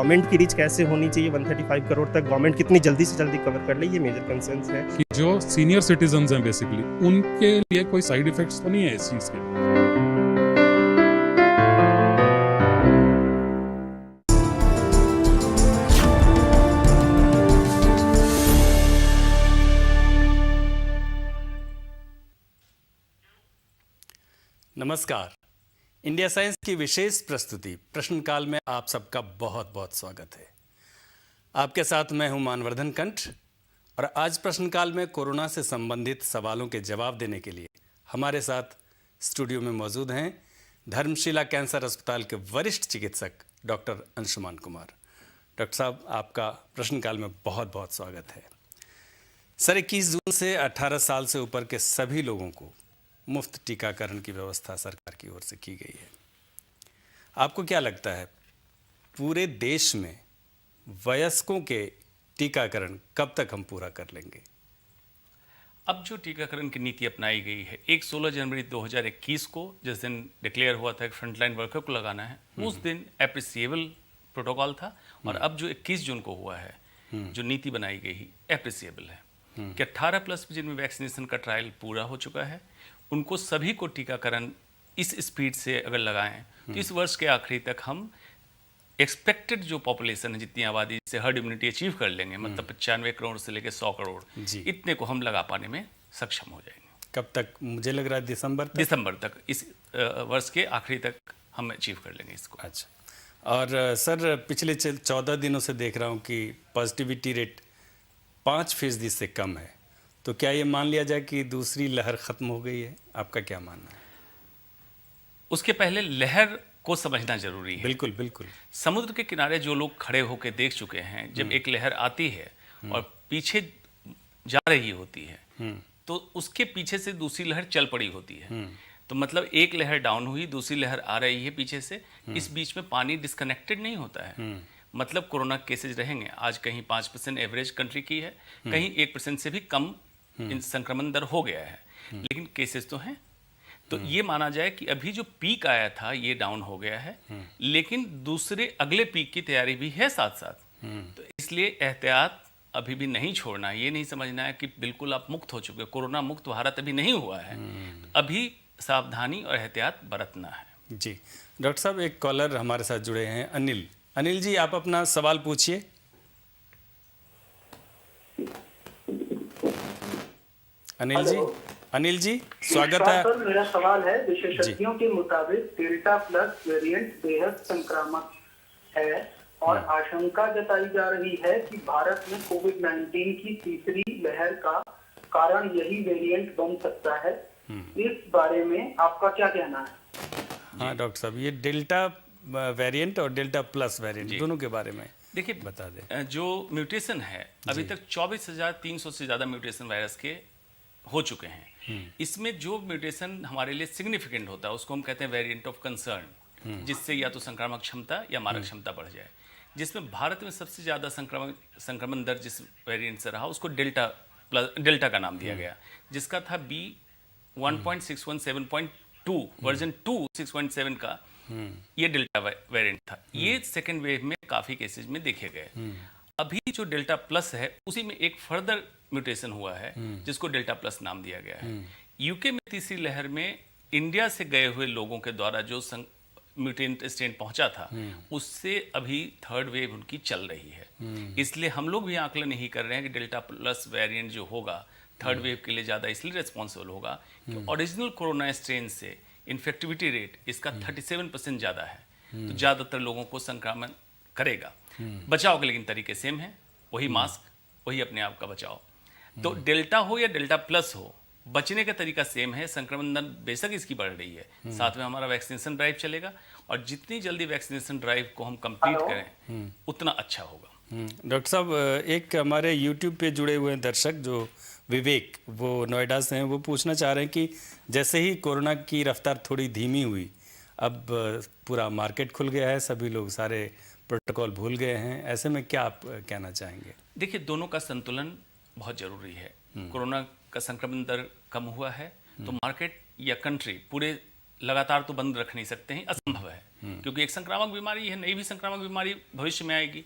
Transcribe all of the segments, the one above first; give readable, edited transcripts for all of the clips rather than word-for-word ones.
Government की reach कैसे होनी चाहिए 135 करोड़ तक, गवर्नमेंट कितनी जल्दी से जल्दी कवर कर ले, ये मेजर कंसर्न्स है। कि जो सीनियर सिटीजन्स हैं बेसिकली उनके लिए कोई साइड इफेक्ट्स तो नहीं है इस चीज़ के। नमस्कार, इंडिया साइंस की विशेष प्रस्तुति प्रश्नकाल में आप सबका बहुत बहुत स्वागत है। आपके साथ मैं हूं मानवर्धन कंठ और आज प्रश्नकाल में कोरोना से संबंधित सवालों के जवाब देने के लिए हमारे साथ स्टूडियो में मौजूद हैं धर्मशिला कैंसर अस्पताल के वरिष्ठ चिकित्सक डॉक्टर अंशुमान कुमार। डॉक्टर साहब, आपका प्रश्नकाल में बहुत बहुत स्वागत है। सर, 21 जून से 18 साल से ऊपर के सभी लोगों को मुफ्त टीकाकरण की व्यवस्था सरकार की ओर से की गई है। आपको क्या लगता है पूरे देश में वयस्कों के टीकाकरण कब तक हम पूरा कर लेंगे? अब जो टीकाकरण की नीति अपनाई गई है, एक 16 जनवरी 2021 को जिस दिन डिक्लेयर हुआ था कि फ्रंटलाइन वर्कर को लगाना है, उस दिन एप्रिसिएबल प्रोटोकॉल था। और अब जो 21 जून को हुआ है, जो नीति बनाई गई है, एप्रिसिएबल है कि 18+ जिनमें वैक्सीनेशन का ट्रायल पूरा हो चुका है, उनको सभी को टीकाकरण इस स्पीड से अगर लगाएं तो इस वर्ष के आखिरी तक हम एक्सपेक्टेड जो पॉपुलेशन है, जितनी आबादी से हर्ड इम्यूनिटी अचीव कर लेंगे, मतलब 95 करोड़ से लेकर 100 करोड़ इतने को हम लगा पाने में सक्षम हो जाएंगे। कब तक? मुझे लग रहा है दिसंबर तक इस वर्ष के आखिरी तक हम अचीव कर लेंगे इसको। अच्छा, और सर पिछले 14 दिनों से देख रहा हूँ कि पॉजिटिविटी रेट 5% से कम है, तो क्या ये मान लिया जाए कि दूसरी लहर खत्म हो गई है? आपका क्या मानना है? उसके पहले लहर को समझना जरूरी है। बिल्कुल बिल्कुल। समुद्र के किनारे जो लोग खड़े होकर देख चुके हैं, जब एक लहर आती है और पीछे जा रही होती है, तो उसके पीछे से दूसरी लहर चल पड़ी होती है। तो मतलब एक लहर डाउन हुई, दूसरी लहर आ रही है पीछे से, इस बीच में पानी डिस्कनेक्टेड नहीं होता है। मतलब कोरोना केसेज रहेंगे। आज कहीं 5% एवरेज कंट्री की है, कहीं 1% से भी कम संक्रमण दर हो गया है, लेकिन केसेस तो हैं। तो ये माना जाए कि अभी जो पीक आया था ये डाउन हो गया है, लेकिन दूसरे अगले पीक की तैयारी भी है साथ साथ। तो इसलिए एहतियात अभी भी नहीं छोड़ना। ये नहीं समझना है कि बिल्कुल आप मुक्त हो चुके, कोरोना मुक्त भारत अभी नहीं हुआ है। अभी सावधानी और एहतियात बरतना है। जी डॉक्टर साहब, एक कॉलर हमारे साथ जुड़े हैं, अनिल जी, आप अपना सवाल पूछिए। अनिल जी स्वागत है। सर, मेरा सवाल है, विशेषज्ञों के मुताबिक डेल्टा प्लस वेरिएंट बेहद संक्रामक है और आशंका जताई जा रही है कि भारत में कोविड-19 की तीसरी लहर का कारण यही वेरिएंट बन सकता है। इस बारे में आपका क्या कहना है? हाँ डॉक्टर साहब, ये डेल्टा वेरिएंट और डेल्टा प्लस वेरिएंट दोनों के बारे में देखिए, बता दें। जो म्यूटेशन है, अभी तक 24,300 से ज़्यादा म्यूटेशन वायरस के हो चुके हैं। इसमें जो म्यूटेशन हमारे लिए सिग्निफिकेंट होता है उसको हम कहते हैं वेरिएंट ऑफ कंसर्न, जिससे या तो संक्रामक क्षमता या मारक क्षमता बढ़ जाए। जिसमें भारत में सबसे ज़्यादा संक्रमण दर जिस वेरिएंट से रहा उसको डेल्टा का नाम दिया गया, जिसका था B1.617.2 वर्जन 2 6.7 का ये डेल्टा वेरिएंट था। ये सेकेंड वेव में काफ़ी केसेज में देखे गए। अभी जो डेल्टा प्लस है उसी में एक फर्दर म्यूटेशन हुआ है जिसको डेल्टा प्लस नाम दिया गया है। यूके में तीसरी लहर में इंडिया से गए हुए लोगों के द्वारा जो म्यूटेंट स्ट्रेन पहुंचा था, उससे अभी थर्ड वेव उनकी चल रही है। इसलिए हम लोग भी आकलन नहीं कर रहे हैं कि डेल्टा प्लस वेरिएंट जो होगा थर्ड वेव के लिए ज़्यादा इसलिए रिस्पॉन्सिबल होगा कि ओरिजिनल कोरोना स्ट्रेन से इन्फेक्टिविटी रेट इसका 37% ज़्यादा है। तो ज़्यादातर लोगों को संक्रमण करेगा। बचाव के लेकिन तरीके सेम है, वही मास्क, वही अपने आप का बचाव। तो डेल्टा हो या डेल्टा प्लस हो, बचने का तरीका सेम है। संक्रमण दर बेशक इसकी बढ़ रही है, साथ में हमारा वैक्सीनेशन ड्राइव चलेगा और जितनी जल्दी वैक्सीनेशन ड्राइव को हम कंप्लीट करें उतना अच्छा होगा। डॉक्टर साहब, एक हमारे यूट्यूब पे जुड़े हुए दर्शक जो विवेक, वो नोएडा से हैं, वो पूछना चाह रहे हैं कि जैसे ही कोरोना की रफ्तार थोड़ी धीमी हुई, अब पूरा मार्केट खुल गया है, सभी लोग सारे प्रोटोकॉल भूल गए हैं, ऐसे में क्या आप कहना चाहेंगे? देखिए, दोनों का संतुलन बहुत जरूरी है। कोरोना का संक्रमण दर कम हुआ है तो मार्केट या कंट्री पूरे लगातार तो बंद रख नहीं सकते हैं, असंभव है, क्योंकि एक संक्रामक बीमारी है, नई भी संक्रामक बीमारी भविष्य में आएगी।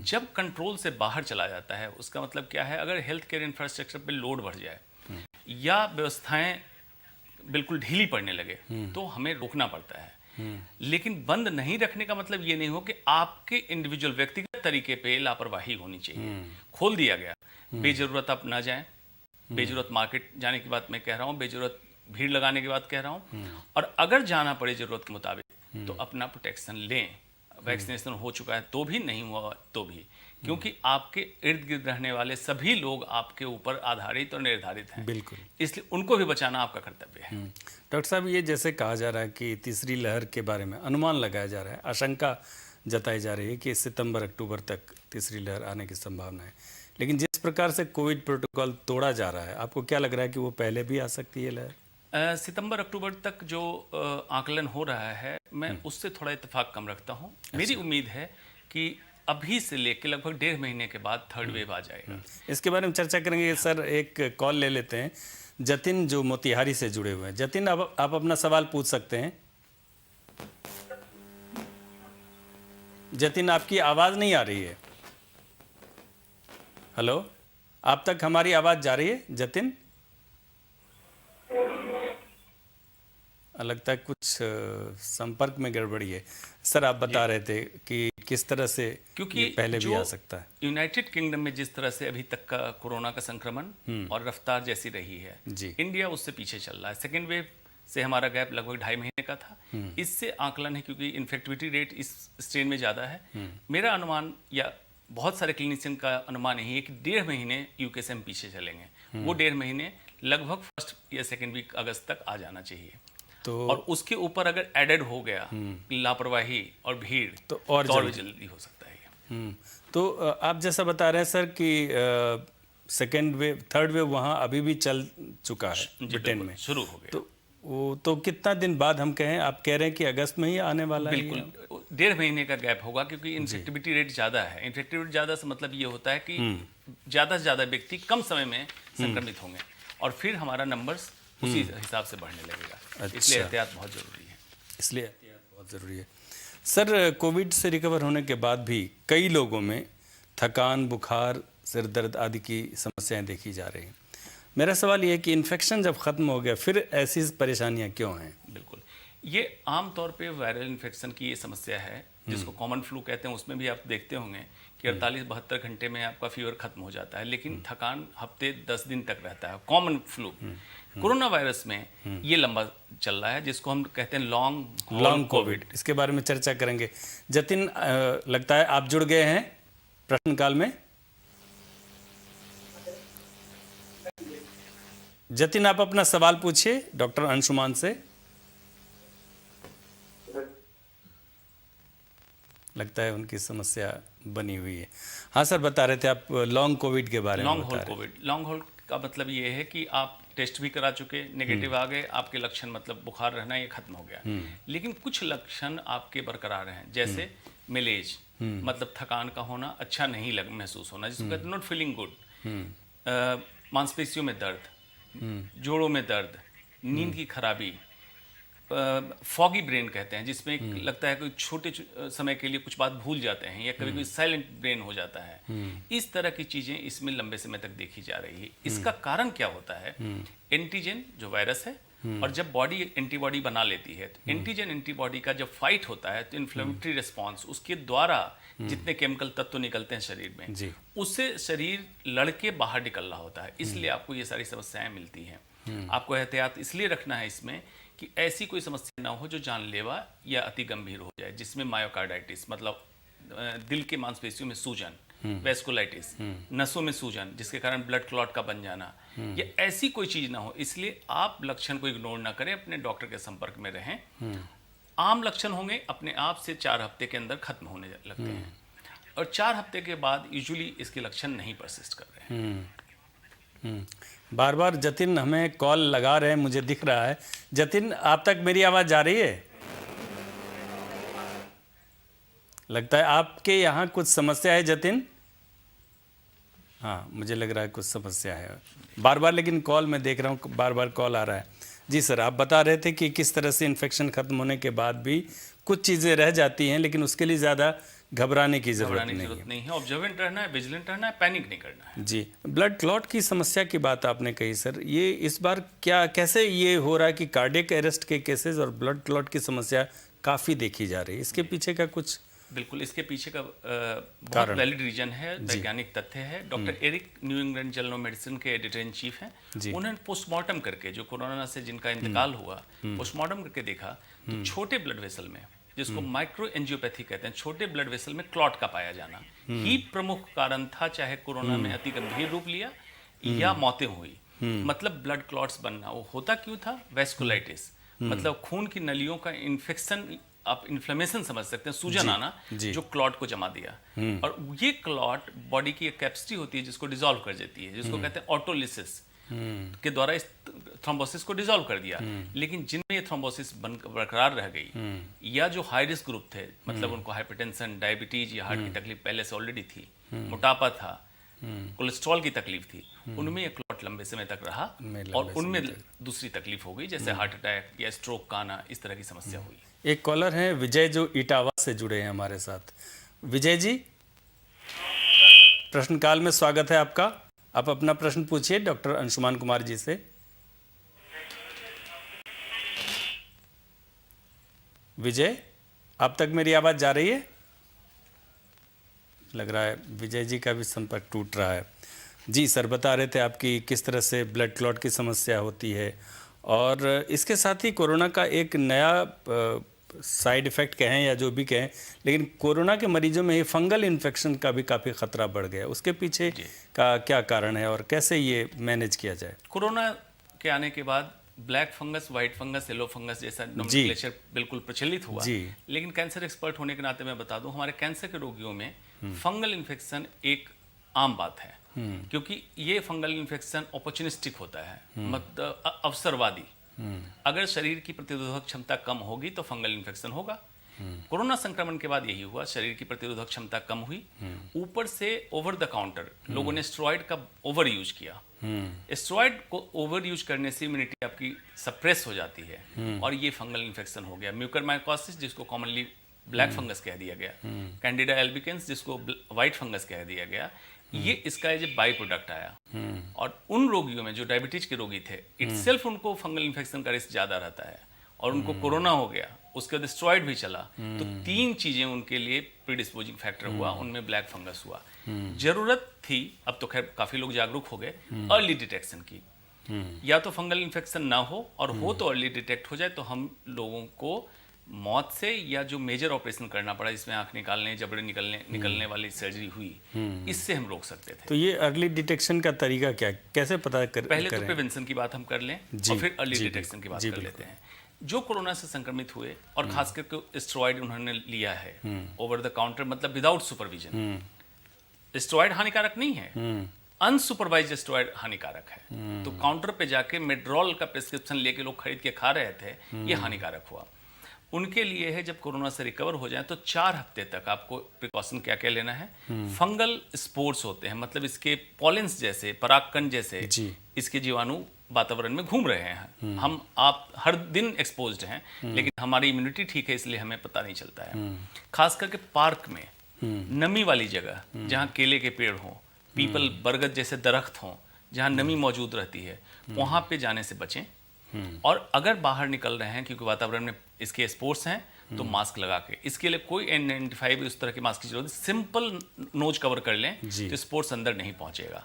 जब कंट्रोल से बाहर चला जाता है, उसका मतलब क्या है, अगर हेल्थ केयर इंफ्रास्ट्रक्चर पे लोड बढ़ जाए या व्यवस्थाएं बिल्कुल ढीली पड़ने लगे तो हमें रोकना पड़ता है। लेकिन बंद नहीं रखने का मतलब ये नहीं हो कि आपके इंडिविजुअल व्यक्तिगत तरीके पे लापरवाही होनी चाहिए। खोल दिया गया, बेजरूरत आप ना जाएं, बेजरूरत मार्केट जाने की बात मैं कह रहा हूँ, बेजरूरत भीड़ लगाने की बात कह रहा हूँ, और अगर जाना पड़े जरूरत के मुताबिक तो अपना प्रोटेक्शन लें। वैक्सीनेशन हो चुका है तो भी, नहीं हुआ तो भी, क्योंकि आपके इर्द गिर्द रहने वाले सभी लोग आपके ऊपर आधारित और निर्धारित हैं, बिल्कुल, इसलिए उनको भी बचाना आपका कर्तव्य है। डॉक्टर साहब, ये जैसे कहा जा रहा है कि तीसरी लहर के बारे में अनुमान लगाया जा रहा है, आशंका जताई जा रही है कि सितंबर अक्टूबर तक तीसरी लहर आने की संभावना है, लेकिन जिस प्रकार से कोविड प्रोटोकॉल तोड़ा जा रहा है, आपको क्या लग रहा है कि वो पहले भी आ सकती है लहर? सितंबर अक्टूबर तक जो आकलन हो रहा है, मैं उससे थोड़ा इत्तेफाक कम रखता हूँ। मेरी उम्मीद है कि अभी से लेकर लगभग 1.5 महीने के बाद थर्ड वेव आ जाएगा। इसके बारे में चर्चा करेंगे। सर, एक कॉल ले लेते हैं। जतिन जो मोतिहारी से जुड़े हुए हैं। जतिन, आप अपना सवाल पूछ सकते हैं। जतिन, आपकी आवाज़ नहीं आ रही है। हेलो, आप तक हमारी आवाज़ जा रही है जतिन? लगता है कुछ संपर्क में गड़बड़ी है। सर, आप बता रहे थे कि किस तरह से, क्योंकि पहले भी आ सकता है। यूनाइटेड किंगडम में जिस तरह से अभी तक का कोरोना का संक्रमण और रफ्तार जैसी रही है जी, इंडिया उससे पीछे चल रहा है। सेकेंड वेव से हमारा गैप लगभग 2.5 महीने का था। इससे आकलन है, क्योंकि इन्फेक्टिविटी रेट इस स्ट्रेन में ज़्यादा है। मेरा अनुमान या बहुत सारे क्लिनिशियन का अनुमान यही है कि 1.5 महीने यूके से हम पीछे चलेंगे। वो 1.5 महीने लगभग फर्स्ट या सेकेंड वीक अगस्त तक आ जाना चाहिए। तो और उसके ऊपर अगर एडेड हो गया लापरवाही और भीड़ तो और भी जल्दी हो सकता है। तो आप जैसा बता रहे हैं सर कि सेकेंड वेव, थर्ड वेव वहाँ अभी भी चल चुका है ब्रिटेन में, शुरू हो गया। तो वो तो कितना दिन बाद हम कहें, आप कह रहे हैं कि अगस्त में ही आने वाला है? बिल्कुल 1.5 महीने का गैप होगा, क्योंकि इन्फेक्टिविटी रेट ज़्यादा है। इन्फेक्टिविटी ज़्यादा से मतलब ये होता है कि ज़्यादा से ज़्यादा व्यक्ति कम समय में संक्रमित होंगे और फिर हमारा नंबर्स उसी हिसाब से बढ़ने लगेगा। अच्छा। इसलिए एहतियात बहुत ज़रूरी है। इसलिए एहतियात बहुत ज़रूरी है। सर, कोविड से रिकवर होने के बाद भी कई लोगों में थकान, बुखार, सिर दर्द आदि की समस्याएं देखी जा रही हैं। मेरा सवाल ये है कि इन्फेक्शन जब ख़त्म हो गया फिर ऐसी परेशानियां क्यों हैं? बिल्कुल, ये आमतौर पे वायरल इन्फेक्शन की ये समस्या है, जिसको कॉमन फ्लू कहते हैं। उसमें भी आप देखते होंगे कि 48-72 घंटे में आपका फीवर खत्म हो जाता है, लेकिन थकान हफ्ते 10 दिन तक रहता है। कॉमन फ्लू, कोरोना वायरस में ये लंबा चल रहा है, जिसको हम कहते हैं लॉन्ग कोविड। इसके बारे में चर्चा करेंगे। जतिन, लगता है आप जुड़ गए हैं प्रश्नकाल में। जतिन, आप अपना सवाल पूछिए डॉक्टर अंशुमान से। लगता है उनकी समस्या बनी हुई है। हाँ सर, बता रहे थे आप लॉन्ग कोविड के बारे में। लॉन्ग होल्ड का मतलब ये है कि आप टेस्ट भी करा चुके, नेगेटिव आ गए, आपके लक्षण मतलब बुखार रहना ये खत्म हो गया, लेकिन कुछ लक्षण आपके बरकरार हैं, जैसे मिलेज मतलब थकान का होना, अच्छा नहीं महसूस होना, जिसको कहते हैं नॉट फीलिंग गुड, मांसपेशियों में दर्द, जोड़ों में दर्द, नींद की खराबी, फॉगी ब्रेन कहते हैं, जिसमें लगता है कि छोटे समय के लिए कुछ बात भूल जाते हैं, या कभी कभी साइलेंट ब्रेन हो जाता है। इस तरह की चीजें इसमें लंबे समय तक देखी जा रही है। इसका कारण क्या होता है? एंटीजन जो वायरस है, और जब बॉडी एंटीबॉडी बना लेती है, तो एंटीजन एंटीबॉडी का जब फाइट होता है तो इन्फ्लेमेटरी रिस्पॉन्स, उसके द्वारा जितने केमिकल तत्व निकलते हैं शरीर में, उससे शरीर लड़के बाहर निकल रहा होता है। इसलिए आपको ये सारी समस्याएं मिलती हैं। आपको एहतियात इसलिए रखना है इसमें कि ऐसी कोई समस्या ना हो जो जानलेवा या अति गंभीर हो जाए, जिसमें मायोकार्डाइटिस मतलब दिल के मांसपेशियों में सूजन, वेस्कुलाइटिस, नसों में सूजन जिसके कारण ब्लड क्लॉट का बन जाना, या ऐसी कोई चीज ना हो। इसलिए आप लक्षण को इग्नोर ना करें, अपने डॉक्टर के संपर्क में रहें। आम लक्षण होंगे, अपने आप से 4 हफ्ते के अंदर खत्म होने लगते हैं, और 4 हफ्ते के बाद यूजुअली इसके लक्षण नहीं परसिस्ट कर रहे हैं। बार बार जतिन हमें कॉल लगा रहे हैं, मुझे दिख रहा है। जतिन, आप तक मेरी आवाज़ जा रही है? लगता है आपके यहाँ कुछ समस्या है जतिन। हाँ, मुझे लग रहा है कुछ समस्या है। बार बार लेकिन कॉल मैं देख रहा हूँ, बार बार कॉल आ रहा है। जी सर, आप बता रहे थे कि किस तरह से इन्फेक्शन खत्म होने के बाद भी कुछ चीज़ें रह जाती हैं, लेकिन उसके लिए ज़्यादा घबराने की ज़रूरत घबराने की नहीं जरूरत है। नहीं है, ऑब्जर्वेंट रहना है, विजिलेंट रहना है, पैनिक नहीं करना है। जी, ब्लड क्लॉट की समस्या की बात आपने कही सर, ये इस बार क्या कैसे ये हो रहा है कि कार्डियक अरेस्ट के केसेस और ब्लड क्लॉट की समस्या काफ़ी देखी जा रही है, इसके पीछे का कुछ बिल्कुल, इसके पीछे का बहुत वैलिड रीजन है, वैज्ञानिक तथ्य है। Doctor Eric New England Journal of Medicine के एडिटर इन चीफ हैं। उन्होंने पोस्टमार्टम करके, जो कोरोना से जिनका इंतकाल हुआ, पोस्टमार्टम करके देखा तो छोटे ब्लड वेसल में, जिसको माइक्रो एंजियोपैथी कहते हैं, छोटे ब्लड वेसल में क्लॉट का पाया जाना ही प्रमुख कारण था, चाहे कोरोना में अति गंभीर रूप लिया या मौतें हुई। मतलब ब्लड क्लॉट्स बनना, वो होता क्यों था? वेस्कुलाइटिस, मतलब खून की नलियों का इन्फेक्शन, आप इन्फ्लेमेशन समझ सकते हैं, सूजन आना, जो क्लॉट को जमा दिया। और ये क्लॉट बॉडी की एक कैपेसिटी होती है जिसको डिसॉल्व कर देती है, जिसको कहते हैं ऑटोलिसिस के द्वारा इस थ्रोम्बोसिस को डिसॉल्व कर दिया। लेकिन जिनमें ये थ्रोम्बोसिस बरकरार रह गई, या जो हाई रिस्क ग्रुप थे, मतलब उनको हाइपरटेंशन, डायबिटीज या हार्ट की तकलीफ पहले से ऑलरेडी थी, मोटापा था, कोलेस्ट्रॉल की तकलीफ थी, उनमें ये क्लॉट लंबे समय तक रहा और उनमें दूसरी तकलीफ हो गई, जैसे हार्ट अटैक या स्ट्रोक का आना, इस तरह की समस्या हुई। एक कॉलर हैं विजय, जो इटावा से जुड़े हैं हमारे साथ। विजय जी, प्रश्नकाल में स्वागत है आपका। आप अपना प्रश्न पूछिए डॉक्टर अंशुमान कुमार जी से। विजय, आप तक मेरी आवाज़ जा रही है? लग रहा है विजय जी का भी संपर्क टूट रहा है। जी सर, बता रहे थे आपकी किस तरह से ब्लड क्लॉट की समस्या होती है, और इसके साथ ही कोरोना का एक नया साइड इफ़ेक्ट कहें या जो भी कहें, लेकिन कोरोना के मरीजों में ये फंगल इन्फेक्शन का भी काफ़ी खतरा बढ़ गया। उसके पीछे का क्या कारण है और कैसे ये मैनेज किया जाए? कोरोना के आने के बाद black fungus, white fungus, yellow fungus जैसा नोमेनक्लेचर बिल्कुल प्रचलित हुआ। लेकिन कैंसर एक्सपर्ट होने के नाते मैं बता दूं, हमारे कैंसर के रोगियों में फंगल इन्फेक्शन एक आम बात है, क्योंकि ये फंगल इन्फेक्शन अपॉर्चुनिस्टिक होता है, मतलब अवसरवादी। अगर शरीर की प्रतिरोधक क्षमता कम होगी तो फंगल इन्फेक्शन होगा। कोरोना संक्रमण के बाद यही हुआ, शरीर की प्रतिरोधक क्षमता कम हुई, ऊपर से ओवर द काउंटर लोगों ने स्टेरॉइड का ओवर यूज किया। स्टेरॉइड को ओवर यूज करने से इम्यूनिटी आपकी सप्रेस हो जाती है और ये फंगल इन्फेक्शन हो गया। म्यूकरमाइकोसिस, जिसको कॉमनली ब्लैक फंगस कह दिया गया, कैंडिडा एल्बिकेंस, जिसको व्हाइट फंगस कह दिया गया, ये इसका एज ए बाई प्रोडक्ट आया। और उन रोगियों में जो डायबिटीज के रोगी थे, इटसेल्फ उनको फंगल इन्फेक्शन का रिस्क ज्यादा रहता है, और उनको कोरोना हो गया, उसके बाद स्टेरॉइड भी चला, तो तीन चीजें उनके लिए प्रीडिस्पोजिंग फैक्टर हुआ, उनमें ब्लैक फंगस हुआ। जरूरत थी, अब तो खैर काफी लोग जागरूक हो गए, अर्ली डिटेक्शन की। या तो फंगल इन्फेक्शन ना हो, और हो तो अर्ली डिटेक्ट हो जाए, तो हम लोगों को मौत से, या जो मेजर ऑपरेशन करना पड़ा जिसमें आंख निकालने, जबड़े निकलने वाली सर्जरी हुई, इससे हम रोक सकते थे। तो ये अर्ली डिटेक्शन का तरीका क्या, कैसे पता पहले तो प्रिवेंशन की बात हम कर लें और फिर अर्ली डिटेक्शन की बात कर लेते हैं। जो कोरोना से संक्रमित हुए और खास करके स्टेरॉइड उन्होंने लिया है ओवर द काउंटर, मतलब विदाउट सुपरविजन, स्टेरॉइड हानिकारक नहीं है, अनसुपरवाइज्ड स्टेरॉइड हानिकारक है। तो काउंटर पे जाके मेड्रोल का प्रिस्क्रिप्शन लेके लोग खरीद के खा रहे थे, ये हानिकारक हुआ। उनके लिए है, जब कोरोना से रिकवर हो जाए तो 4 हफ्ते तक आपको प्रिकॉशन क्या क्या लेना है। फंगल स्पोर्स होते हैं, मतलब इसके पॉलेंस जैसे, परागकण जैसे इसके जीवाणु वातावरण में घूम रहे हैं। हम आप हर दिन एक्सपोज्ड हैं, लेकिन हमारी इम्यूनिटी ठीक है, इसलिए हमें पता नहीं चलता है। खास करके पार्क में, नमी वाली जगह, जहाँ केले के पेड़ हों, पीपल, बरगद जैसे दरख्त हों, जहाँ नमी मौजूद रहती है, वहाँ पे जाने से बचें। और अगर बाहर निकल रहे हैं, क्योंकि वातावरण में इसके स्पोर्स हैं, तो मास्क लगा के, इसके लिए कोई N95 उस तरह की मास्क की जरूरत है, सिंपल नोज कवर कर लें तो स्पोर्स अंदर नहीं पहुंचेगा।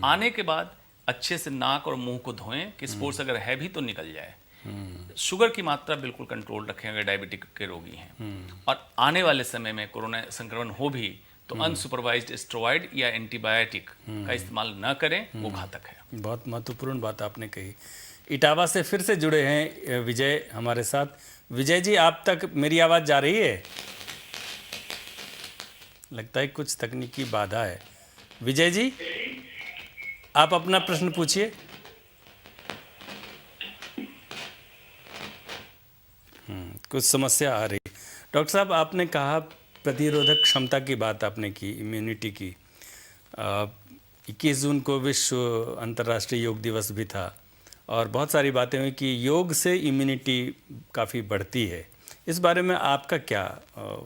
आने के बाद अच्छे से नाक और मुंह को धोएं कि स्पोर्स अगर है भी तो निकल जाए। शुगर की मात्रा बिल्कुल कंट्रोल रखें अगर डायबिटिक के रोगी हैं। और आने वाले समय में कोरोना संक्रमण हो भी तो अनसुपरवाइज्ड स्टेरॉइड या एंटीबायोटिक का इस्तेमाल न करें, वो घातक है। बहुत महत्वपूर्ण बात आपने कही। इटावा से फिर से जुड़े हैं विजय हमारे साथ। विजय जी, आप तक मेरी आवाज़ जा रही है? लगता है कुछ तकनीकी बाधा है। विजय जी, आप अपना प्रश्न पूछिए। कुछ समस्या आ रही। डॉक्टर साहब, आपने कहा प्रतिरोधक क्षमता की बात आपने की, इम्यूनिटी की। 21 जून को विश्व अंतर्राष्ट्रीय योग दिवस भी था, और बहुत सारी बातें हुई कि योग से इम्यूनिटी काफ़ी बढ़ती है। इस बारे में आपका क्या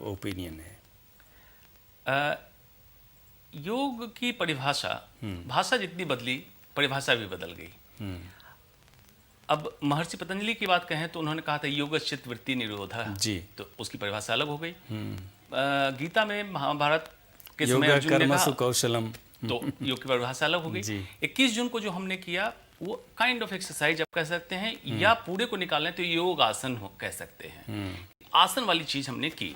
ओपिनियन है? योग की परिभाषा, भाषा जितनी बदली परिभाषा भी बदल गई। अब महर्षि पतंजलि की बात कहें तो उन्होंने कहा था योगश्चित वृत्ति निरोधा जी। तो उसकी परिभाषा अलग हो गई। गीता में, महाभारत के समय योगा अर्जुन ने कर्मसु कहा कौशलम, तो योग की परिभाषा अलग हो गई। जी। 21 जून को जो हमने किया वो काइंड ऑफ एक्सरसाइज आप कह सकते हैं, या पूरे को निकालें तो योग आसन कह सकते हैं। आसन वाली चीज हमने की।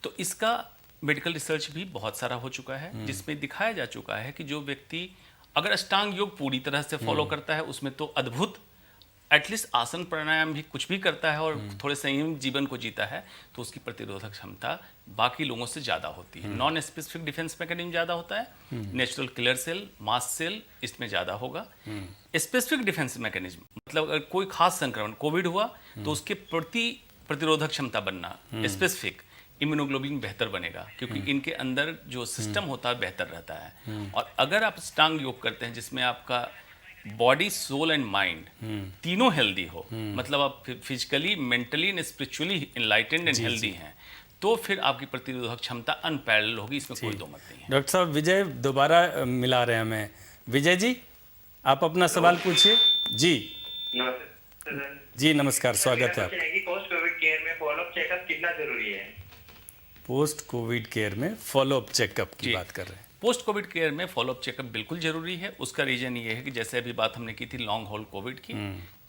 तो इसका मेडिकल रिसर्च भी बहुत सारा हो चुका है, जिसमें दिखाया जा चुका है कि जो व्यक्ति अगर अष्टांग योग पूरी तरह से फॉलो करता है, उसमें तो अद्भुत, एटलीस्ट आसन प्राणायाम भी कुछ भी करता है और थोड़े संयम जीवन को जीता है, तो उसकी प्रतिरोधक क्षमता बाकी लोगों से ज़्यादा होती है। नॉन स्पेसिफिक डिफेंस मैकेनिज्म ज़्यादा होता है, natural killer cell, mast cell इसमें ज़्यादा होगा। स्पेसिफिक डिफेंस मैकेनिज्म मतलब अगर कोई खास संक्रमण कोविड हुआ तो उसके प्रति प्रतिरोधक क्षमता बनना, स्पेसिफिक इम्यूनोग्लोबिन बेहतर बनेगा, क्योंकि इनके अंदर जो सिस्टम होता है बेहतर रहता है। और अगर आप अष्टांग योग करते हैं जिसमें आपका बॉडी, सोल एंड माइंड तीनों हेल्दी हो, मतलब आप physically, mentally and spiritually enlightened and healthy हैं, तो फिर आपकी प्रतिरोधक क्षमता अनपैरेलल होगी, इसमें कोई दो मत नहीं है। डॉक्टर साहब विजय दोबारा मिला रहे हैं हमें। विजय जी, आप अपना सवाल पूछिए। जी जी, नमस्कार, स्वागत है आपका। पोस्ट कोविड केयर में फॉलोअप चेकअप कितना जरूरी है? पोस्ट कोविड केयर में फॉलोअप चेकअप की बात कर रहे हैं। पोस्ट कोविड केयर में फॉलोअप चेकअप बिल्कुल जरूरी है। उसका रीजन ये है कि जैसे अभी बात हमने की थी लॉन्ग हॉल कोविड की,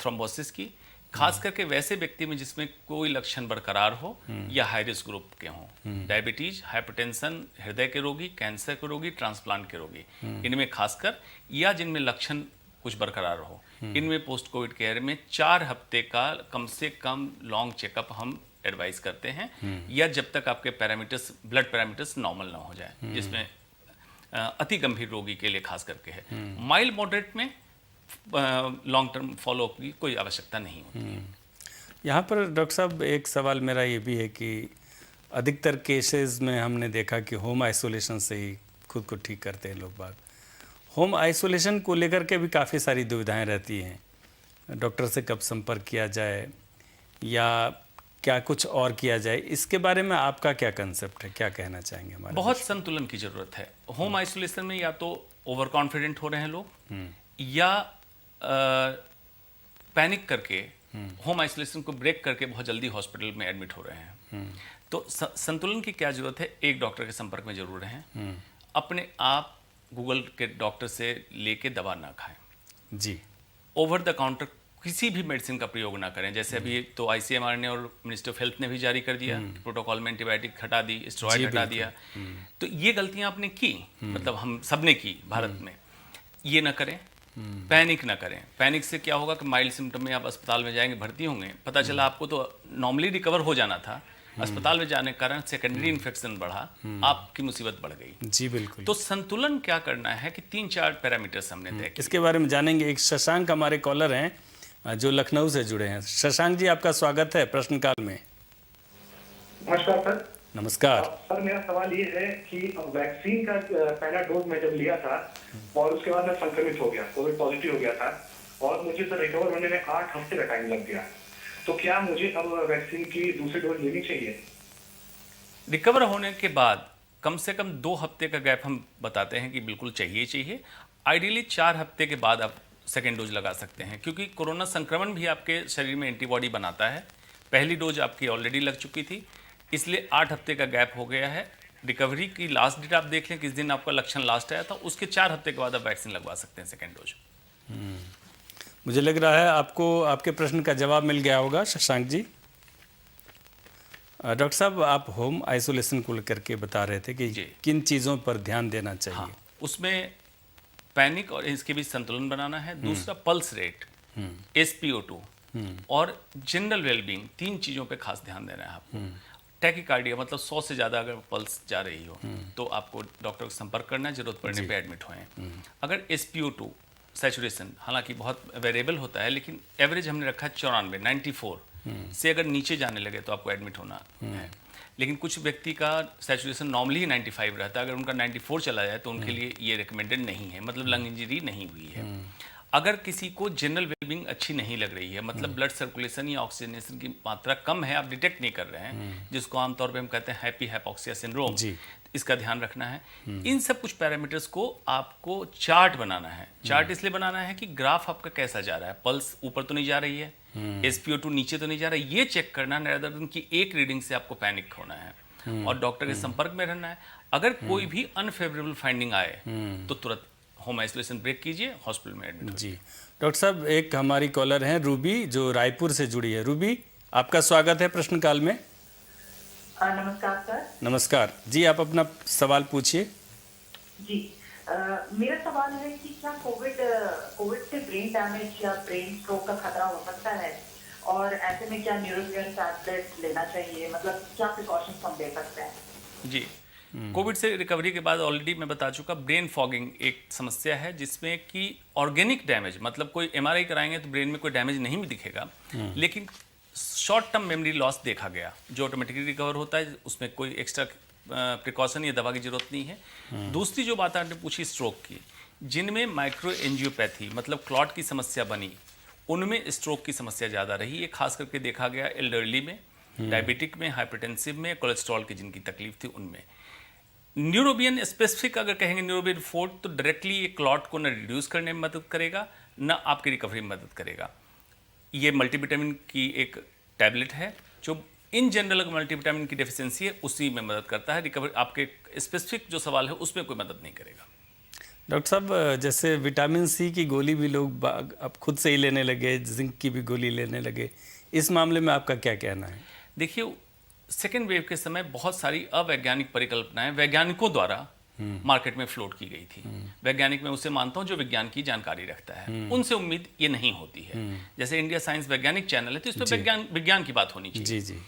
थ्रोम्बोसिस की, खास करके वैसे व्यक्ति में जिसमें कोई लक्षण बरकरार हो या हाई रिस्क ग्रुप के हों, डायबिटीज, हाइपरटेंशन, हृदय के रोगी, कैंसर के रोगी, ट्रांसप्लांट के रोगी, इनमें खासकर, या जिनमें लक्षण कुछ बरकरार हो, इनमें पोस्ट कोविड केयर में 4 हफ्ते का कम से कम लॉन्ग चेकअप हम एडवाइस करते हैं, या जब तक आपके पैरामीटर्स, ब्लड पैरामीटर्स नॉर्मल ना हो जाए, जिसमें अति गंभीर रोगी के लिए खास करके है। माइल्ड मॉडरेट में लॉन्ग टर्म फॉलोअप की कोई आवश्यकता नहीं होती है। यहाँ पर डॉक्टर साहब एक सवाल मेरा ये भी है कि अधिकतर केसेस में हमने देखा कि होम आइसोलेशन से ही खुद को ठीक करते हैं लोग बाग। होम आइसोलेशन को लेकर के भी काफ़ी सारी दुविधाएं रहती हैं, डॉक्टर से कब संपर्क किया जाए या क्या कुछ और किया जाए, इसके बारे में आपका क्या कंसेप्ट है, क्या कहना चाहेंगे हमारे? बहुत संतुलन की जरूरत है। होम आइसोलेशन में या तो ओवर कॉन्फिडेंट हो रहे हैं लोग, या पैनिक करके होम आइसोलेशन को ब्रेक करके बहुत जल्दी हॉस्पिटल में एडमिट हो रहे हैं। तो संतुलन की क्या जरूरत है? एक डॉक्टर के संपर्क में जरूर रहें, अपने आप गूगल के डॉक्टर से लेके दवा ना खाएं जी, ओवर द काउंटर किसी भी मेडिसिन का प्रयोग ना करें। जैसे अभी तो आईसीएमआर ने और मिनिस्ट्री ऑफ हेल्थ ने भी जारी कर दिया, प्रोटोकॉल में एंटीबायोटिक हटा दी, स्टेरॉइड हटा दिया। तो ये गलतियां आपने की, मतलब हम सब ने की भारत में। ये ना करें, पैनिक ना करें। पैनिक से क्या होगा कि माइल्ड सिम्टम में आप अस्पताल में जाएंगे, भर्ती होंगे, पता चला आपको तो नॉर्मली रिकवर हो जाना था, अस्पताल में जाने के कारण सेकेंडरी इन्फेक्शन बढ़ा, आपकी मुसीबत बढ़ गई। जी बिल्कुल। तो संतुलन क्या करना है कि 3-4 पैरामीटर्स हमने तय किए। इसके बारे में जानेंगे। एक शशांक हमारे कॉलर हैं जो लखनऊ से जुड़े हैं। शशांक जी, आपका स्वागत है प्रश्नकाल में। नमस्कार सर। नमस्कार सर, मेरा सवाल ये है कि वैक्सीन का पहला डोज मैं जब लिया था और उसके बाद मैं संक्रमित हो गया, कोविड पॉजिटिव हो गया था, और मुझे सर रिकवर होने में 8 हफ्ते का टाइम लग गया। तो क्या मुझे अब वैक्सीन की दूसरी डोज लेनी चाहिए? रिकवर होने के बाद कम से कम 2 हफ्ते का गैप हम बताते हैं कि बिल्कुल चाहिए। आइडियली 4 हफ्ते के बाद आप सेकेंड डोज लगा सकते हैं, क्योंकि कोरोना संक्रमण भी आपके शरीर में एंटीबॉडी बनाता है। पहली डोज आपकी ऑलरेडी लग चुकी थी, इसलिए 8 हफ्ते का गैप हो गया है। रिकवरी की लास्ट डेट आप देख लें, किस दिन आपका लक्षण लास्ट आया था, उसके 4 हफ्ते के बाद आप वैक्सीन लगवा सकते हैं सेकेंड डोज। मुझे लग रहा है आपको आपके प्रश्न का जवाब मिल गया होगा शशांक जी। डॉक्टर साहब, आप होम आइसोलेशन को लेकर के बता रहे थे कि किन चीज़ों पर ध्यान देना चाहिए? हाँ, उसमें पैनिक और इसके बीच संतुलन बनाना है। दूसरा पल्स रेट, SpO2 और जनरल वेलबींग, 3 चीज़ों पे खास ध्यान देना है आपको। टैकीकार्डिया मतलब 100 से ज़्यादा अगर पल्स जा रही हो तो आपको डॉक्टर का संपर्क करना है, जरूरत पड़ने पे एडमिट होएं। अगर SpO2 सैचुरेशन हालांकि बहुत वेरिएबल होता है, लेकिन एवरेज हमने रखा है 94, 94 से अगर नीचे जाने लगे तो आपको एडमिट होना है। लेकिन कुछ व्यक्ति का सैचुरेशन नॉर्मली ही 95 रहता है, अगर उनका 94 चला जाए तो उनके लिए ये रिकमेंडेड नहीं है, मतलब लंग इंजरी नहीं हुई है। अगर किसी को जनरल वेलबींग अच्छी नहीं लग रही है, मतलब ब्लड सर्कुलेशन या ऑक्सीजनेशन की मात्रा कम है, आप डिटेक्ट नहीं कर रहे हैं, जिसको आमतौर पे हम कहते हैं हैप्पी हाइपोक्सिया सिंड्रोम, इसका ध्यान रखना है। इन सब कुछ पैरामीटर्स को आपको चार्ट बनाना है। चार्ट इसलिए बनाना है कि ग्राफ आपका कैसा जा रहा है, पल्स ऊपर तो नहीं जा रही है, SpO2 नीचे तो नहीं जा रहा है, ये चेक करना, rather than कि एक रीडिंग से आपको पैनिक होना है और डॉक्टर के संपर्क में रहना है। अगर कोई भी अनफेवरेबल फाइंडिंग आए तो तुरंत होम आइसोलेशन ब्रेक कीजिए, हॉस्पिटल में एडमिट जी। डॉक्टर साहब, एक हमारी कॉलर हैं रूबी, जो रायपुर से जुड़ी है। रूबी, आपका स्वागत है प्रश्नकाल में। नमस्कार सर। नमस्कार जी, आप अपना सवाल पूछिए। जी, मेरा सवाल है कि क्या कोविड से ब्रेन डैमेज या ब्रेन स्ट्रोक का खतरा हो सकता है, और ऐसे में क्या न्यूरोबियन टैबलेट लेना चाहिए, मतलब क्या प्रिकॉशंस हम ले सकते हैं? जी, कोविड से रिकवरी के बाद ऑलरेडी मैं बता चुका, ब्रेन फॉगिंग एक समस्या है जिसमें कि ऑर्गेनिक डैमेज, मतलब कोई MRI कराएंगे तो ब्रेन में कोई डैमेज नहीं भी दिखेगा, लेकिन शॉर्ट टर्म मेमोरी लॉस देखा गया जो ऑटोमेटिकली रिकवर होता है, उसमें कोई एक्स्ट्रा प्रिकॉशन या दवा की जरूरत नहीं है। दूसरी जो बात आपने पूछी स्ट्रोक की, जिनमें माइक्रो एंजियोपैथी मतलब क्लॉट की समस्या बनी, उनमें स्ट्रोक की समस्या ज़्यादा रही। ये खास करके देखा गया एल्डरली में, डायबिटिक में, हाइपरटेंसिव में, कोलेस्ट्रॉल की जिनकी तकलीफ थी उनमें। न्यूरोबियन स्पेसिफिक अगर कहेंगे न्यूरोबियन 4 तो डायरेक्टली ये क्लॉट को न रिड्यूस करने में मदद करेगा, न आपकी रिकवरी में मदद करेगा। ये मल्टीविटामिन की एक टैबलेट है जो इन जनरल मल्टीविटामिन की डेफिशिएंसी है उसी में मदद करता है। रिकवरी आपके स्पेसिफिक जो सवाल है उसमें कोई मदद नहीं करेगा। डॉक्टर साहब, जैसे विटामिन सी की गोली भी लोग अब खुद से ही लेने लगे, जिंक की भी गोली लेने लगे, इस मामले में आपका क्या कहना है? देखिए, सेकेंड वेव के समय बहुत सारी अवैज्ञानिक परिकल्पनाएं वैज्ञानिकों द्वारा मार्केट में फ्लोट की गई थी। वैज्ञानिक मैं उसे मानता हूं जो विज्ञान की जानकारी रखता है, उनसे उम्मीद ये नहीं होती है। जैसे इंडिया साइंस वैज्ञानिक चैनल है तो इस पर विज्ञान की बात होनी चाहिए। जी जी।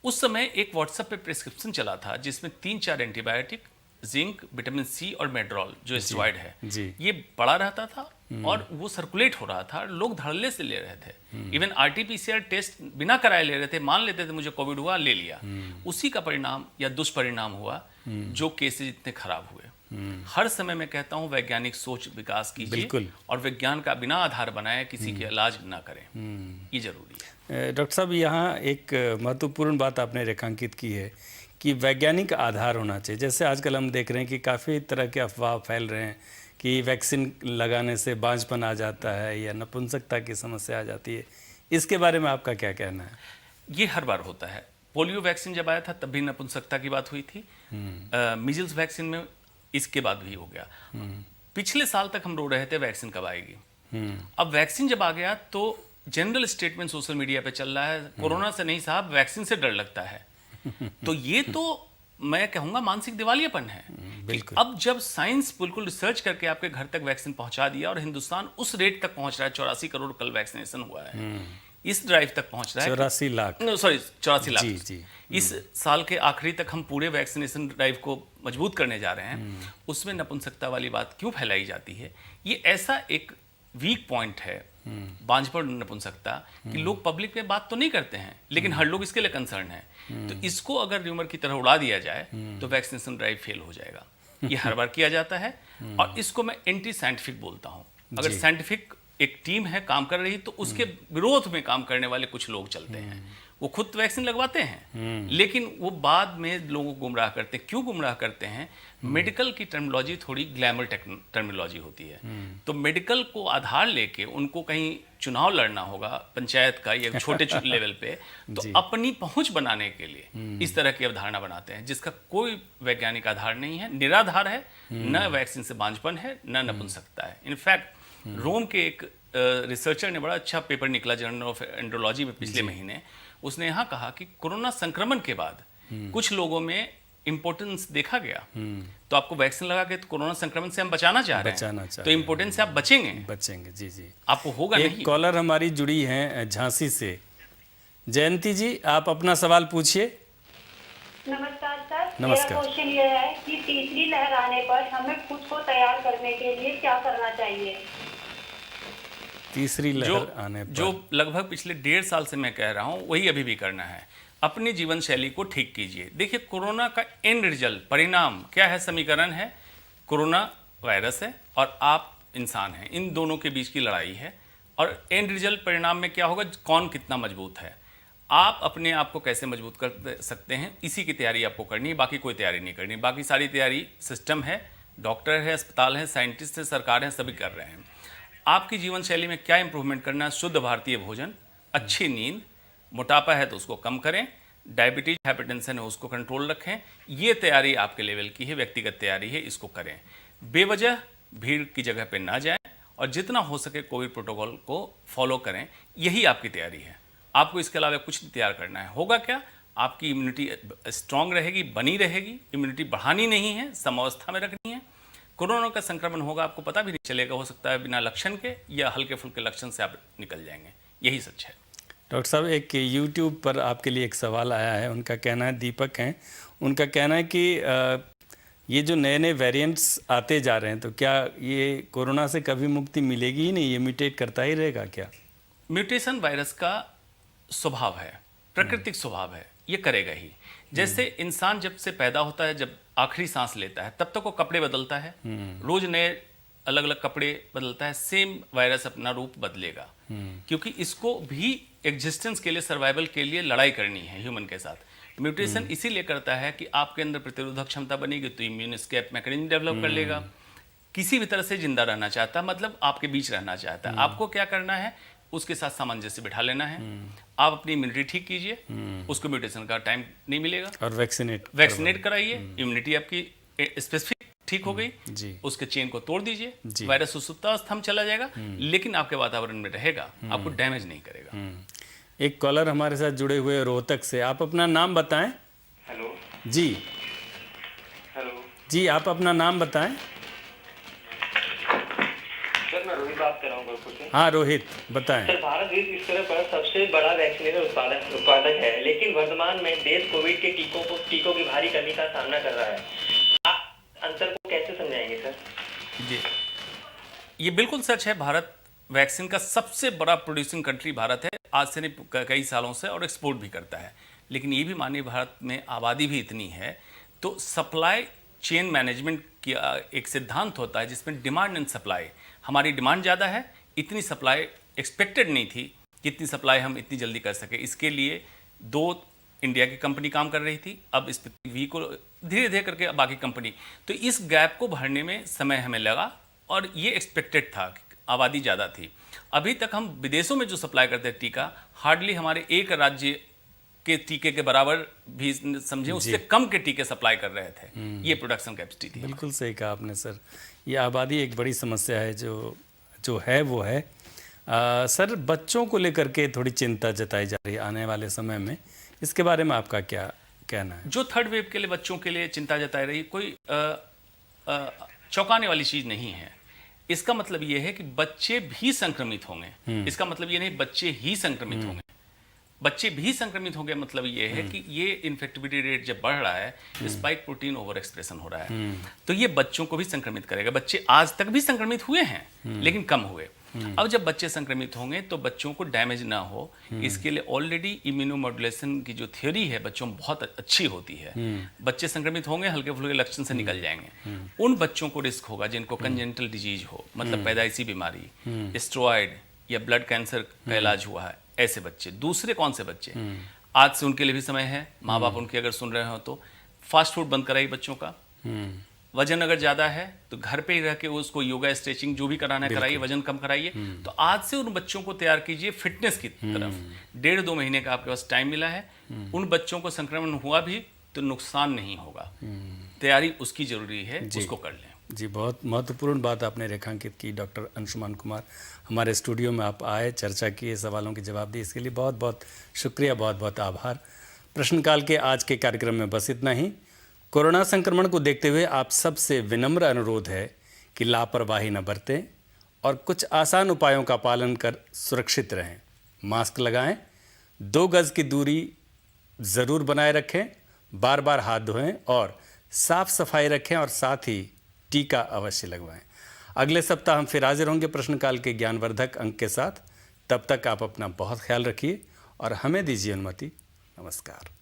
उस समय एक व्हाट्सएप पे प्रिस्क्रिप्शन चला था जिसमें 3-4 एंटीबायोटिक, जिंक, विटामिन सी और मेड्रोल जो स्टेरॉइड है, ये पड़ा रहता था और वो सर्कुलेट हो रहा था, लोग धड़ल्ले से ले रहे थे। इवन RT-PCR टेस्ट बिना कराए ले रहे थे, मान लेते थे मुझे कोविड हुआ, ले लिया। उसी का परिणाम या दुष्परिणाम हुआ जो केसेज इतने खराब हुए। हर समय मैं कहता हूं वैज्ञानिक सोच विकास कीजिए और विज्ञान का बिना आधार बनाए किसी के इलाज ना करें, ये जरूरी है। डॉक्टर साहब, यहाँ एक महत्वपूर्ण बात आपने रेखांकित की है कि वैज्ञानिक आधार होना चाहिए। जैसे आजकल हम देख रहे हैं कि काफ़ी तरह के अफवाह फैल रहे हैं कि वैक्सीन लगाने से बांझपन आ जाता है या नपुंसकता की समस्या आ जाती है, इसके बारे में आपका क्या कहना है? ये हर बार होता है। पोलियो वैक्सीन जब आया था तब भी नपुंसकता की बात हुई थी, मीजल्स वैक्सीन में इसके बाद भी हो गया। पिछले साल तक हम रो रहे थे वैक्सीन कब आएगी। अब वैक्सीन जब आ गया तो जनरल स्टेटमेंट सोशल मीडिया पे चल रहा है, कोरोना से नहीं साहब, वैक्सीन से डर लगता है। तो ये तो मैं कहूँगा मानसिक दिवालियापन है। बिल्कुल। अब जब साइंस बिल्कुल रिसर्च करके आपके घर तक वैक्सीन पहुंचा दिया और हिंदुस्तान उस रेट तक पहुंच रहा है, 84 करोड़ कल वैक्सीनेशन हुआ है, इस ड्राइव तक पहुंच रहा है 84 लाख, सॉरी 84 लाख। जी जी। इस साल के आखिरी तक हम पूरे वैक्सीनेशन ड्राइव को मजबूत करने जा रहे हैं, उसमें नपुंसकता वाली बात क्यों फैलाई जाती है? ये ऐसा एक वीक पॉइंट है बांझपन नपुंसकता कि लोग पब्लिक में बात तो नहीं करते हैं लेकिन हर लोग इसके लिए कंसर्न है। तो इसको अगर र्यूमर की तरह उड़ा दिया जाए तो वैक्सीनेशन ड्राइव फेल हो जाएगा। ये हर बार किया जाता है और इसको मैं एंटी साइंटिफिक बोलता हूँ। अगर साइंटिफिक एक टीम है काम कर रही तो उसके विरोध में काम करने वाले कुछ लोग चलते हैं। वो खुद वैक्सीन लगवाते हैं लेकिन वो बाद में लोगों को गुमराह करते हैं। क्यों गुमराह करते हैं? मेडिकल की टर्मिनोलॉजी थोड़ी ग्लैमर टर्मिनोलॉजी होती है, तो मेडिकल को आधार लेके उनको कहीं चुनाव लड़ना होगा पंचायत का या छोटे लेवल पे, तो अपनी पहुंच बनाने के लिए इस तरह की अवधारणा बनाते हैं जिसका कोई वैज्ञानिक आधार नहीं है, निराधार है। न वैक्सीन से बांझपन है न नपुंसकता है। इनफैक्ट रोम के एक रिसर्चर ने बड़ा अच्छा पेपर निकला जर्नल ऑफ एंड्रोलॉजी में पिछले महीने। उसने यहाँ कहा कि कोरोना संक्रमण के बाद कुछ लोगों में इम्पोर्टेंस देखा गया, तो आपको वैक्सीन लगा के तो कोरोना संक्रमण से हम बचाना चाह रहे हैं, तो इम्पोर्टेंस से आप बचेंगे। जी जी, आपको होगा नहीं। एक कॉलर हमारी जुड़ी हैं झांसी से, जयंती जी, आप अपना सवाल पूछिए। नमस्कार सर। नमस्कार। मेरा क्वेश्चन ये है कि तीसरी लहर आने पर हमें खुद को तैयार करने के लिए क्या करना चाहिए? तीसरी लहर आने पर जो लगभग पिछले 1.5 साल से मैं कह रहा हूँ वही अभी भी करना है। अपनी जीवन शैली को ठीक कीजिए। देखिए, कोरोना का एंड रिजल्ट परिणाम क्या है? समीकरण है, कोरोना वायरस है और आप इंसान हैं, इन दोनों के बीच की लड़ाई है। और एंड रिजल्ट परिणाम में क्या होगा, कौन कितना मजबूत है। आप अपने आप को कैसे मजबूत कर सकते हैं, इसी की तैयारी आपको करनी है, बाकी कोई तैयारी नहीं करनी। बाकी सारी तैयारी सिस्टम है, डॉक्टर है, अस्पताल है, साइंटिस्ट है, सरकार है, सभी कर रहे हैं। आपकी जीवन शैली में क्या इंप्रूवमेंट करना है, शुद्ध भारतीय भोजन, अच्छी नींद, मोटापा है तो उसको कम करें, डायबिटीज हाइपरटेंशन है उसको कंट्रोल रखें। ये तैयारी आपके लेवल की है, व्यक्तिगत तैयारी है, इसको करें। बेवजह भीड़ की जगह पे ना जाएं और जितना हो सके कोविड प्रोटोकॉल को फॉलो करें, यही आपकी तैयारी है। आपको इसके अलावा कुछ नहीं तैयार करना है। होगा क्या, आपकी इम्यूनिटी स्ट्रांग रहेगी, बनी रहेगी। इम्यूनिटी बढ़ानी नहीं है, समावस्था में रखनी है। कोरोना का संक्रमण होगा, आपको पता भी नहीं चलेगा, हो सकता है बिना लक्षण के या हल्के फुल्के लक्षण से आप निकल जाएंगे। यही सच है। डॉक्टर साहब, एक यूट्यूब पर आपके लिए एक सवाल आया है, उनका कहना है, दीपक हैं, उनका कहना है कि ये जो नए नए वेरिएंट्स आते जा रहे हैं, तो क्या ये कोरोना से कभी मुक्ति मिलेगी ही नहीं, ये म्यूटेट करता ही रहेगा क्या? म्यूटेशन वायरस का स्वभाव है, प्राकृतिक स्वभाव है, ये करेगा ही। जैसे इंसान जब से पैदा होता है, जब आखिरी सांस लेता है, तब तक वो कपड़े बदलता है, रोज नए अलग अलग कपड़े बदलता है, सेम वायरस अपना रूप बदलेगा, क्योंकि इसको भी एग्जिस्टेंस के लिए, सर्वाइवल के लिए लड़ाई करनी है ह्यूमन के साथ। म्यूटेशन इसीलिए करता है कि आपके अंदर प्रतिरोधक क्षमता बनेगी तो इम्यून एस्केप मैकेनिज्म डेवलप कर लेगा। किसी भी तरह से जिंदा रहना चाहता है, मतलब आपके बीच रहना चाहता है। आपको क्या करना है, उसके साथ सामंजस्य बिठा लेना है। आप अपनी इम्यूनिटी ठीक कीजिए, उसको म्यूटेशन का टाइम नहीं मिलेगा। और वैक्सीनेट कराइए, इम्यूनिटी आपकी स्पेसिफिक ठीक हो गई जी, उसके चेन को तोड़ दीजिए, वायरस सुसुप्तावस्था में चला जाएगा, लेकिन आपके वातावरण में रहेगा, आपको डैमेज नहीं करेगा। एक कॉलर हमारे साथ जुड़े हुए रोहतक से, आप अपना नाम बताएं। हेलो जी हेलो जी, आप अपना नाम बताएं। सर, मैं रोहित बात कर रहा हूँ गोरखपुर से। हाँ रोहित, बताएं। सर, भारत विश्व स्तर पर सबसे बड़ा वैक्सीनेशन उत्पादक है, लेकिन वर्तमान में देश कोविड के टीकों की भारी कमी का सामना कर रहा है। आप अंतर को कैसे समझाएंगे सर? जी, ये बिल्कुल सच है। भारत वैक्सीन का सबसे बड़ा प्रोड्यूसिंग कंट्री भारत है, आज से नहीं कई सालों से, और एक्सपोर्ट भी करता है। लेकिन ये भी मानिए, भारत में आबादी भी इतनी है, तो सप्लाई चेन मैनेजमेंट की एक सिद्धांत होता है जिसमें डिमांड एंड सप्लाई। हमारी डिमांड ज़्यादा है, इतनी सप्लाई एक्सपेक्टेड नहीं थी कि इतनी सप्लाई हम इतनी जल्दी कर सके। इसके लिए 2 इंडिया की कंपनी काम कर रही थी, अब इस वी को धीरे धीरे करके बाकी कंपनी, तो इस गैप को भरने में समय हमें लगा, और ये एक्सपेक्टेड था, आबादी ज़्यादा थी। अभी तक हम विदेशों में जो सप्लाई करते हैं टीका, हार्डली हमारे एक राज्य के टीके के बराबर भी समझे, उससे कम के टीके सप्लाई कर रहे थे। ये प्रोडक्शन कैपेसिटी थी। बिल्कुल सही कहा आपने सर, ये आबादी एक बड़ी समस्या है जो है वो है। सर, बच्चों को लेकर के थोड़ी चिंता जताई जा रही है आने वाले समय में, इसके बारे में आपका क्या कहना है? जो थर्ड वेव के लिए बच्चों के लिए चिंता जताई रही, कोई चौंकाने वाली चीज़ नहीं है। इसका मतलब ये है कि बच्चे भी संक्रमित होंगे। इसका मतलब ये नहीं बच्चे ही संक्रमित होंगे, बच्चे भी संक्रमित होंगे। मतलब ये है कि ये इन्फेक्टिविटी रेट जब बढ़ रहा है, स्पाइक प्रोटीन ओवर एक्सप्रेशन हो रहा है, तो ये बच्चों को भी संक्रमित करेगा। बच्चे आज तक भी संक्रमित हुए हैं, लेकिन कम हुए। अब जब बच्चे संक्रमित होंगे तो बच्चों को डैमेज ना हो, इसके लिए ऑलरेडी इम्यूनोमॉड्यूलेशन की जो थ्योरी है बच्चों में बहुत अच्छी होती है। बच्चे संक्रमित होंगे, हल्के फुल्के लक्षण से निकल जाएंगे। उन बच्चों को रिस्क होगा जिनको कंजेनिटल डिजीज हो, मतलब पैदाइशी बीमारी, स्टेरॉयड या ब्लड कैंसर का इलाज हुआ है, ऐसे बच्चे। दूसरे कौन से बच्चे, आज से उनके लिए भी समय है, माँ बाप उनके अगर सुन रहे हो तो फास्ट फूड बंद कराइए बच्चों का। वजन अगर ज़्यादा है तो घर पे ही रह के उसको योगा स्ट्रेचिंग जो भी कराना है कराइए, वजन कम कराइए। तो आज से उन बच्चों को तैयार कीजिए फिटनेस की तरफ। 1.5-2 महीने का आपके पास टाइम मिला है, उन बच्चों को संक्रमण हुआ भी तो नुकसान नहीं होगा। तैयारी उसकी जरूरी है, उसको कर लें। जी, बहुत महत्वपूर्ण बात आपने रेखांकित की। डॉक्टर अंशुमान कुमार, हमारे स्टूडियो में आप आए, चर्चा किए, सवालों के जवाब दिए, इसके लिए बहुत बहुत शुक्रिया, बहुत बहुत आभार। प्रश्नकाल के आज के कार्यक्रम में बस इतना ही। कोरोना संक्रमण को देखते हुए आप सबसे विनम्र अनुरोध है कि लापरवाही न बरतें और कुछ आसान उपायों का पालन कर सुरक्षित रहें। मास्क लगाएं, 2 गज की दूरी ज़रूर बनाए रखें, बार बार हाथ धोएं और साफ सफाई रखें, और साथ ही टीका अवश्य लगवाएं। अगले सप्ताह हम फिर हाजिर होंगे प्रश्नकाल के ज्ञानवर्धक अंक के साथ। तब तक आप अपना बहुत ख्याल रखिए और हमें दीजिए अनुमति। नमस्कार।